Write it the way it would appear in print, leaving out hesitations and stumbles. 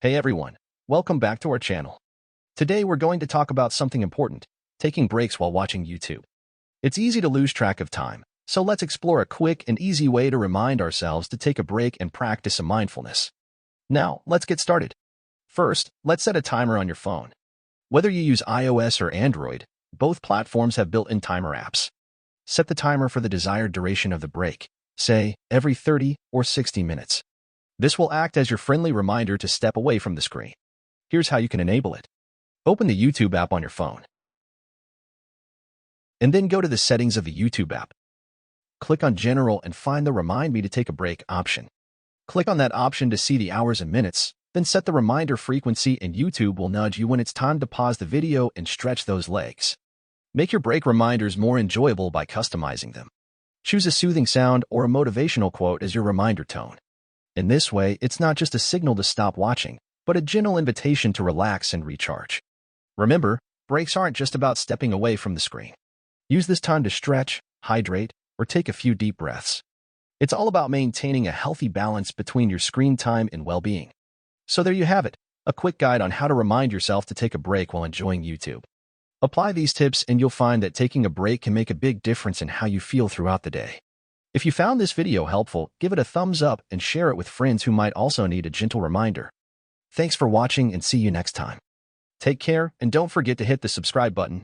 Hey everyone, welcome back to our channel. Today we're going to talk about something important, taking breaks while watching YouTube. It's easy to lose track of time, so let's explore a quick and easy way to remind ourselves to take a break and practice some mindfulness. Now, let's get started. First, let's set a timer on your phone. Whether you use iOS or Android, both platforms have built-in timer apps. Set the timer for the desired duration of the break, say every 30 or 60 minutes. This will act as your friendly reminder to step away from the screen. Here's how you can enable it. Open the YouTube app on your phone. And then go to the settings of the YouTube app. Click on General and find the Remind Me to Take a Break option. Click on that option to see the hours and minutes, then set the reminder frequency and YouTube will nudge you when it's time to pause the video and stretch those legs. Make your break reminders more enjoyable by customizing them. Choose a soothing sound or a motivational quote as your reminder tone. In this way, it's not just a signal to stop watching, but a gentle invitation to relax and recharge. Remember, breaks aren't just about stepping away from the screen. Use this time to stretch, hydrate, or take a few deep breaths. It's all about maintaining a healthy balance between your screen time and well-being. So there you have it, a quick guide on how to remind yourself to take a break while enjoying YouTube. Apply these tips and you'll find that taking a break can make a big difference in how you feel throughout the day. If you found this video helpful, give it a thumbs up and share it with friends who might also need a gentle reminder. Thanks for watching and see you next time. Take care and don't forget to hit the subscribe button